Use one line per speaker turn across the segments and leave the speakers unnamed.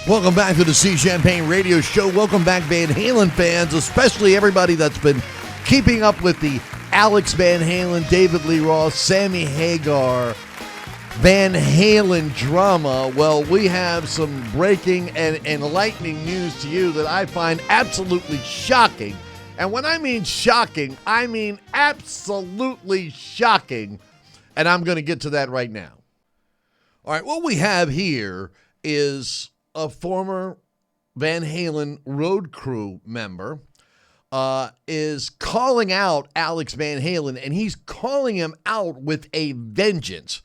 Welcome back to the Sea Champagne Radio Show. Welcome back, Van Halen fans, especially everybody that's been keeping up with the Alex Van Halen, David Lee Roth, Sammy Hagar, Van Halen drama. Well, we have some breaking and enlightening news to you that I find absolutely shocking. And when I mean shocking, I mean absolutely shocking. And I'm going to get to that right now. All right, what we have here is a former Van Halen road crew member is calling out Alex Van Halen, and he's calling him out with a vengeance.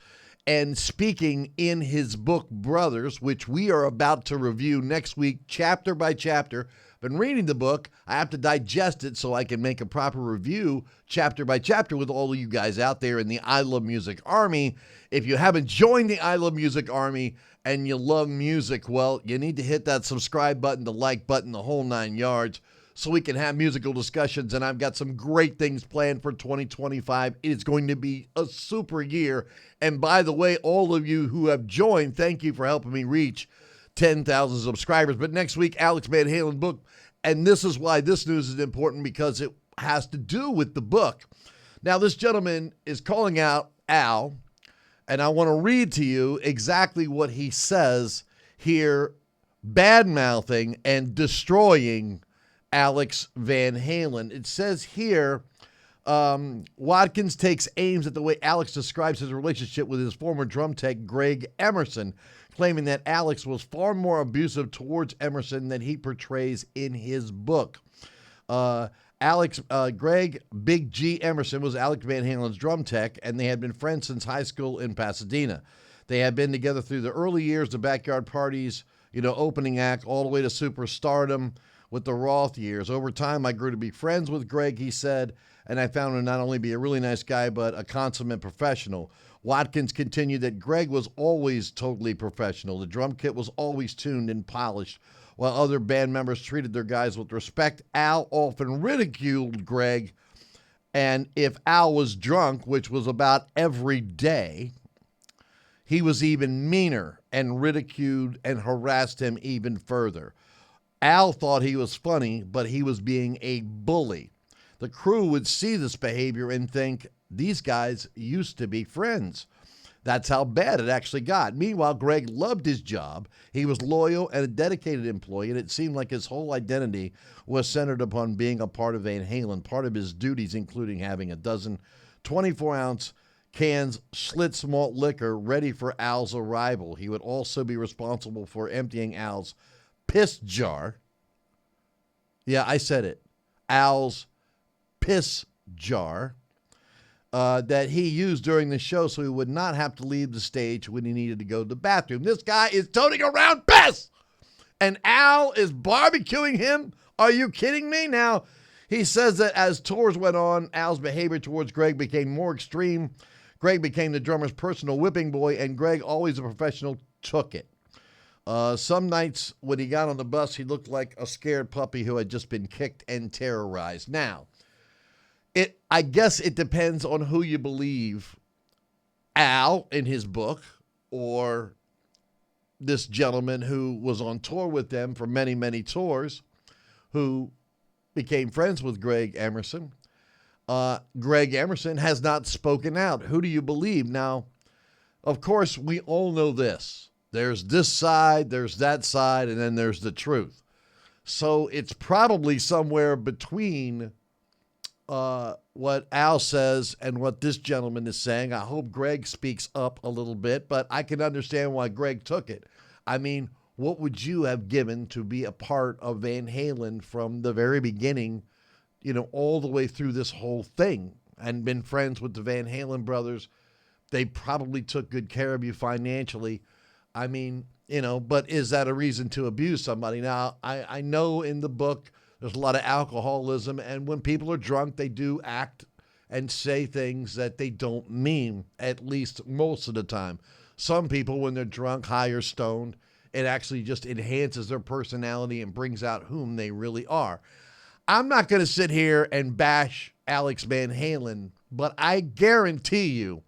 And speaking in his book, Brothers, which we are about to review next week, chapter by chapter. Been reading the book. I have to digest it so I can make a proper review chapter by chapter with all of you guys out there in the I Love Music Army. If you haven't joined the I Love Music Army and you love music, well, you need to hit that subscribe button, the like button, the whole 9 yards, so we can have musical discussions. And I've got some great things planned for 2025. It is going to be a super year. And by the way, all of you who have joined, thank you for helping me reach 10,000 subscribers. But next week, Alex Van Halen book. And this is why this news is important, because it has to do with the book. Now, this gentleman is calling out Al, and I want to read to you exactly what he says here, bad-mouthing and destroying Alex Van Halen. It says here, Watkins takes aims at the way Alex describes his relationship with his former drum tech, Greg Emerson, claiming that Alex was far more abusive towards Emerson than he portrays in his book. Greg Big G Emerson was Alex Van Halen's drum tech, and they had been friends since high school in Pasadena. They had been together through the early years, the backyard parties, opening act, all the way to superstardom with the Roth years. Over time, I grew to be friends with Greg, he said, and I found him not only be a really nice guy, but a consummate professional. Watkins continued that Greg was always totally professional. The drum kit was always tuned and polished, while other band members treated their guys with respect. Al often ridiculed Greg, and if Al was drunk, which was about every day, he was even meaner and ridiculed and harassed him even further. Al thought he was funny, but he was being a bully. The crew would see this behavior and think, these guys used to be friends. That's how bad it actually got. Meanwhile, Greg loved his job. He was loyal and a dedicated employee, and it seemed like his whole identity was centered upon being a part of Van Halen. Part of his duties including having a dozen 24-ounce cans Schlitz malt liquor ready for Al's arrival. He would also be responsible for emptying Al's piss jar. Yeah, I said it. Al's piss jar. That he used during the show so he would not have to leave the stage when he needed to go to the bathroom. This guy is toting around piss, and Al is barbecuing him. Are you kidding me? Now, he says that as tours went on, Al's behavior towards Greg became more extreme. Greg became the drummer's personal whipping boy, and Greg, always a professional, took it. Some nights when he got on the bus, he looked like a scared puppy who had just been kicked and terrorized. Now, I guess it depends on who you believe, Al in his book, or this gentleman who was on tour with them for many, many tours, who became friends with Greg Emerson. Greg Emerson has not spoken out. Who do you believe? Now, of course, we all know this. There's this side, there's that side, and then there's the truth. So it's probably somewhere between what Al says and what this gentleman is saying. I hope Greg speaks up a little bit, but I can understand why Greg took it. I mean, what would you have given to be a part of Van Halen from the very beginning, all the way through this whole thing, and been friends with the Van Halen brothers? They probably took good care of you financially. I mean, but is that a reason to abuse somebody? Now, I know in the book, there's a lot of alcoholism, and when people are drunk, they do act and say things that they don't mean, at least most of the time. Some people, when they're drunk, high or stoned, it actually just enhances their personality and brings out whom they really are. I'm not going to sit here and bash Alex Van Halen, but I guarantee you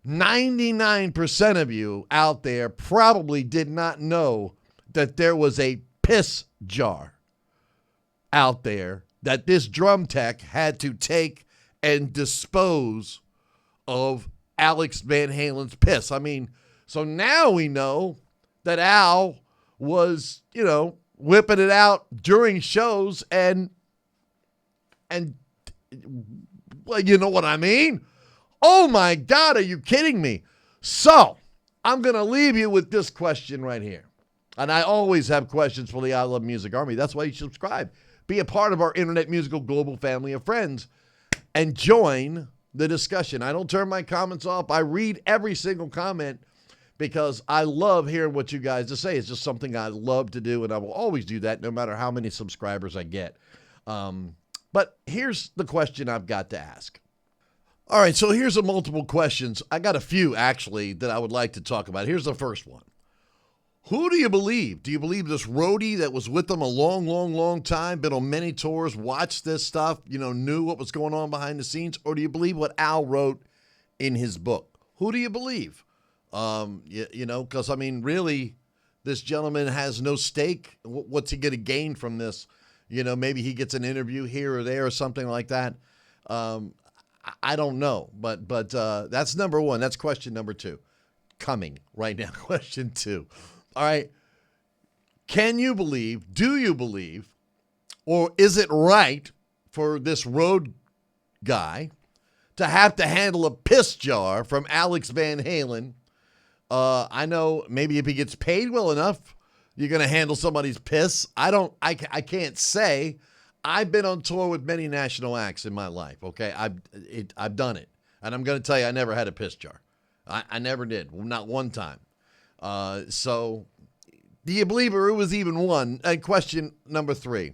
99% of you out there probably did not know that there was a piss jar out there that this drum tech had to take and dispose of Alex Van Halen's piss. I mean, so now we know that Al was, whipping it out during shows and well, you know what I mean? Oh my God, are you kidding me? So I'm going to leave you with this question right here. And I always have questions for the I Love Music Army. That's why you subscribe. Be a part of our internet musical global family of friends and join the discussion. I don't turn my comments off. I read every single comment because I love hearing what you guys to say. It's just something I love to do, and I will always do that no matter how many subscribers I get. But here's the question I've got to ask. All right, so here's the multiple questions. I got a few, actually, that I would like to talk about. Here's the first one. Who do you believe? Do you believe this roadie that was with them a long, long, long time, been on many tours, watched this stuff, knew what was going on behind the scenes? Or do you believe what Al wrote in his book? Who do you believe? Because, really, this gentleman has no stake. What's he going to gain from this? Maybe he gets an interview here or there or something like that. I don't know. But that's number one. That's question number two. Coming right now. Question two. All right. Can you believe, do you believe, or is it right for this road guy to have to handle a piss jar from Alex Van Halen? I know maybe if he gets paid well enough, you're going to handle somebody's piss. I can't say. I've been on tour with many national acts in my life, okay? I've done it. And I'm going to tell you, I never had a piss jar. I never did. Not one time. So do you believe it was even one? And question number three.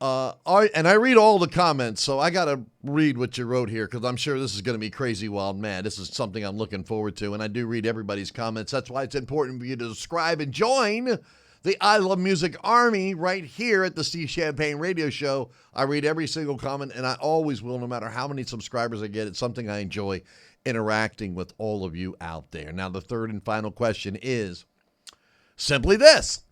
And I read all the comments, so I got to read what you wrote here because I'm sure this is going to be crazy, wild, mad. This is something I'm looking forward to, and I do read everybody's comments. That's why it's important for you to subscribe and join the I Love Music Army right here at the Steve Champagne Radio Show. I read every single comment, and I always will, no matter how many subscribers I get. It's something I enjoy interacting with all of you out there. Now, the third and final question is simply this.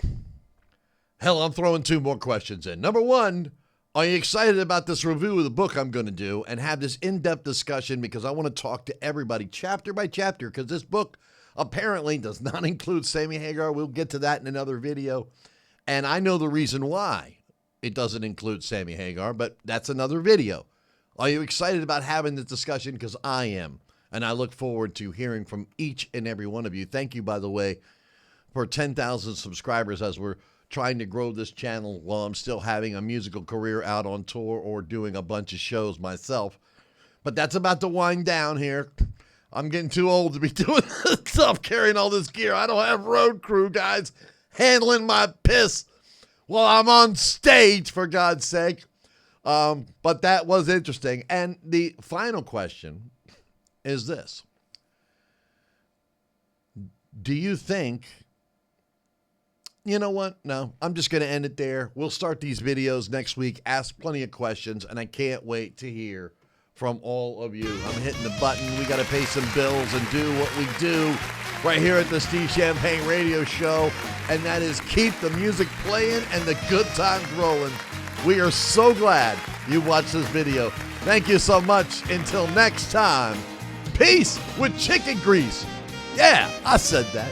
Hell, I'm throwing two more questions in. Number one, are you excited about this review of the book I'm going to do and have this in-depth discussion because I want to talk to everybody chapter by chapter because this book apparently does not include Sammy Hagar. We'll get to that in another video. And I know the reason why it doesn't include Sammy Hagar, but that's another video. Are you excited about having this discussion? Because I am. And I look forward to hearing from each and every one of you. Thank you, by the way, for 10,000 subscribers as we're trying to grow this channel while I'm still having a musical career out on tour or doing a bunch of shows myself. But that's about to wind down here. I'm getting too old to be doing this stuff, carrying all this gear. I don't have road crew guys handling my piss while I'm on stage, for God's sake. But that was interesting. And the final question is this. Do you think, you know what? No, I'm just going to end it there. We'll start these videos next week, ask plenty of questions, and I can't wait to hear from all of you. I'm hitting the button. We got to pay some bills and do what we do right here at the Steve Champagne Radio Show, and that is keep the music playing and the good times rolling. We are so glad you watched this video. Thank you so much. Until next time, peace with chicken grease. Yeah, I said that.